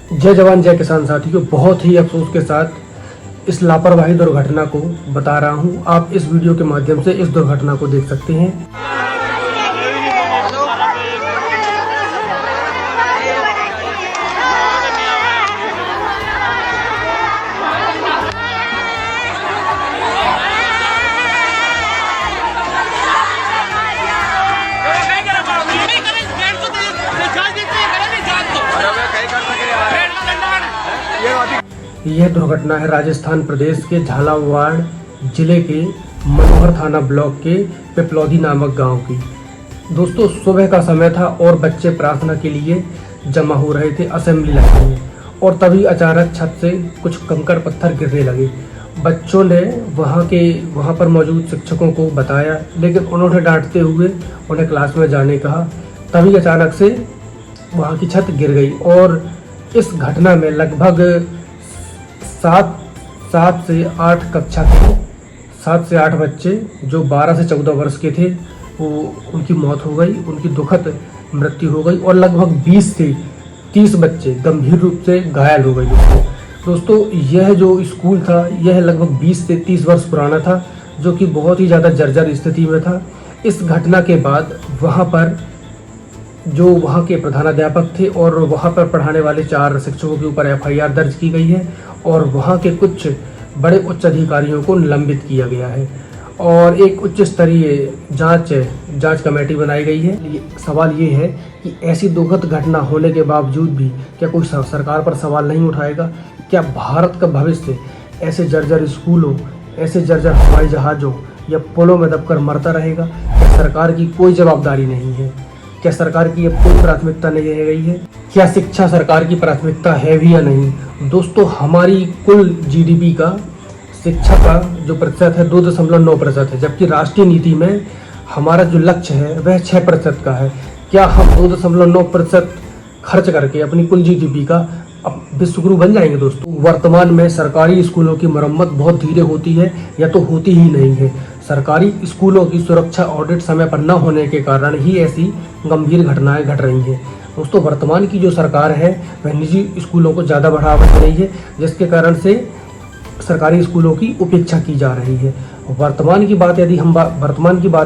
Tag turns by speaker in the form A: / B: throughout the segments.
A: जय जवान जय किसान साथियों, बहुत ही अफसोस के साथ इस लापरवाही दुर्घटना को बता रहा हूं। आप इस वीडियो के माध्यम से इस दुर्घटना को देख सकते हैं। यह दुर्घटना है राजस्थान प्रदेश के झालावाड़ जिले के मनोहर थाना ब्लॉक के पिपलौदी नामक गांव की। दोस्तों, सुबह का समय था और बच्चे प्रार्थना के लिए जमा हो रहे थे असेंबली लाइन में, और तभी अचानक छत से कुछ कंकड़ पत्थर गिरने लगे। बच्चों ने वहां पर मौजूद शिक्षकों को बताया, लेकिन उन्होंने डांटते हुए उन्हें क्लास में जाने कहा। तभी अचानक से वहां की छत गिर गई और इस घटना में लगभग 7 से 8 कक्षा के 7 से 8 बच्चे जो 12 से 14 वर्ष के थे, वो उनकी मौत हो गई, उनकी दुखद मृत्यु हो गई, और लगभग 20 से 30 बच्चे गंभीर रूप से घायल हो गए। दोस्तों, यह जो स्कूल था यह लगभग 20 से 30 वर्ष पुराना था, जो कि बहुत ही ज़्यादा जर्जर स्थिति में था। इस घटना के बाद वहाँ पर जो वहाँ के प्रधानाध्यापक थे और वहाँ पर पढ़ाने वाले 4 शिक्षकों के ऊपर FIR दर्ज की गई है, और वहाँ के कुछ बड़े उच्च अधिकारियों को निलंबित किया गया है, और एक उच्च स्तरीय जांच कमेटी बनाई गई है। सवाल ये है कि ऐसी दुखद घटना होने के बावजूद भी क्या कोई सरकार पर सवाल नहीं उठाएगा? क्या भारत का भविष्य ऐसे जर्जर स्कूलों, ऐसे जर्जर हवाई जहाज़ों या पुलों में दबकर मरता रहेगा? क्या सरकार की कोई जवाबदारी नहीं है? क्या सरकार की अब कोई प्राथमिकता नहीं रह गई है? क्या शिक्षा सरकार की प्राथमिकता है भी या नहीं? दोस्तों, हमारी कुल GDP का शिक्षा का जो प्रतिशत है 2.9% है, जबकि राष्ट्रीय नीति में हमारा जो लक्ष्य है वह 6% का है। क्या हम 2.9% खर्च करके अपनी कुल GDP का विश्वगुरु बन जाएंगे? दोस्तों, वर्तमान में सरकारी स्कूलों की मरम्मत बहुत धीरे होती है या तो होती ही नहीं है। सरकारी स्कूलों की सुरक्षा ऑडिट समय पर न होने के कारण ही ऐसी गंभीर घटनाएं घट रही हैं। दोस्तों, वर्तमान की जो सरकार है वह निजी स्कूलों को ज़्यादा बढ़ावा दे रही है, जिसके कारण से सरकारी स्कूलों की उपेक्षा की जा रही है। वर्तमान की बात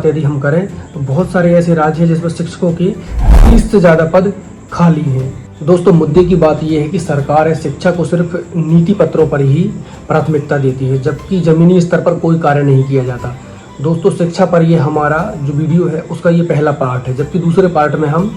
A: यदि हम करें तो बहुत सारे ऐसे राज्य हैं जिसमें शिक्षकों के 30 से ज़्यादा पद खाली हैं। दोस्तों, मुद्दे की बात यह है कि सरकार है शिक्षा को सिर्फ नीति पत्रों पर ही प्राथमिकता देती है, जबकि ज़मीनी स्तर पर कोई कार्य नहीं किया जाता। दोस्तों, शिक्षा पर ये हमारा जो वीडियो है उसका ये पहला पार्ट है, जबकि दूसरे पार्ट में हम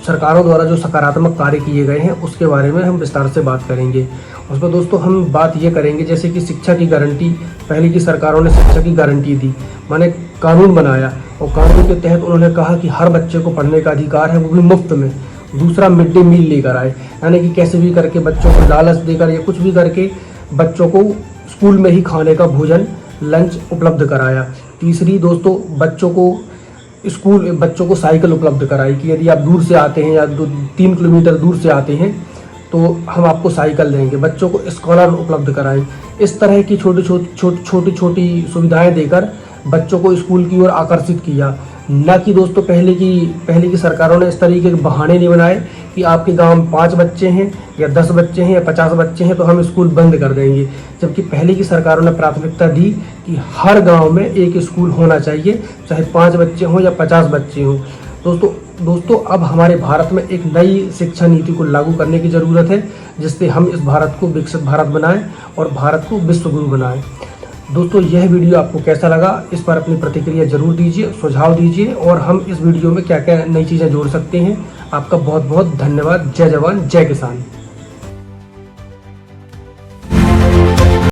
A: सरकारों द्वारा जो सकारात्मक कार्य किए गए हैं उसके बारे में हम विस्तार से बात करेंगे। उसमें दोस्तों हम बात ये करेंगे जैसे कि शिक्षा की गारंटी, पहले की सरकारों ने शिक्षा की गारंटी दी, माने कानून बनाया, और कानून के तहत उन्होंने कहा कि हर बच्चे को पढ़ने का अधिकार है, वो भी मुफ्त में। दूसरा, मिड डे मील लेकर आए, यानी कि कैसे भी करके बच्चों को लालच देकर या कुछ भी करके बच्चों को स्कूल में ही खाने का भोजन, लंच उपलब्ध कराया। तीसरी, दोस्तों, बच्चों को साइकिल उपलब्ध कराई कि यदि आप दूर से आते हैं या 3 किलोमीटर दूर से आते हैं तो हम आपको साइकिल देंगे। बच्चों को स्कॉलर उपलब्ध कराएं। इस तरह की छोटी सुविधाएं देकर बच्चों को स्कूल की ओर आकर्षित किया। न कि दोस्तों पहले की सरकारों ने इस तरीके के बहाने नहीं बनाए कि आपके गांव में 5 बच्चे हैं या 10 बच्चे हैं या 50 बच्चे हैं तो हम स्कूल बंद कर देंगे। जबकि पहले की सरकारों ने प्राथमिकता दी कि हर गांव में एक स्कूल होना चाहिए, चाहे 5 बच्चे हों या 50 बच्चे हों। दोस्तों, अब हमारे भारत में एक नई शिक्षा नीति को लागू करने की ज़रूरत है, जिससे हम इस भारत को विकसित भारत बनाएं और भारत को विश्वगुरु बनाएं। दोस्तों, यह वीडियो आपको कैसा लगा, इस पर अपनी प्रतिक्रिया जरूर दीजिए, सुझाव दीजिए, और हम इस वीडियो में क्या क्या नई चीज़ें जोड़ सकते हैं। आपका बहुत बहुत धन्यवाद। जय जवान जय किसान।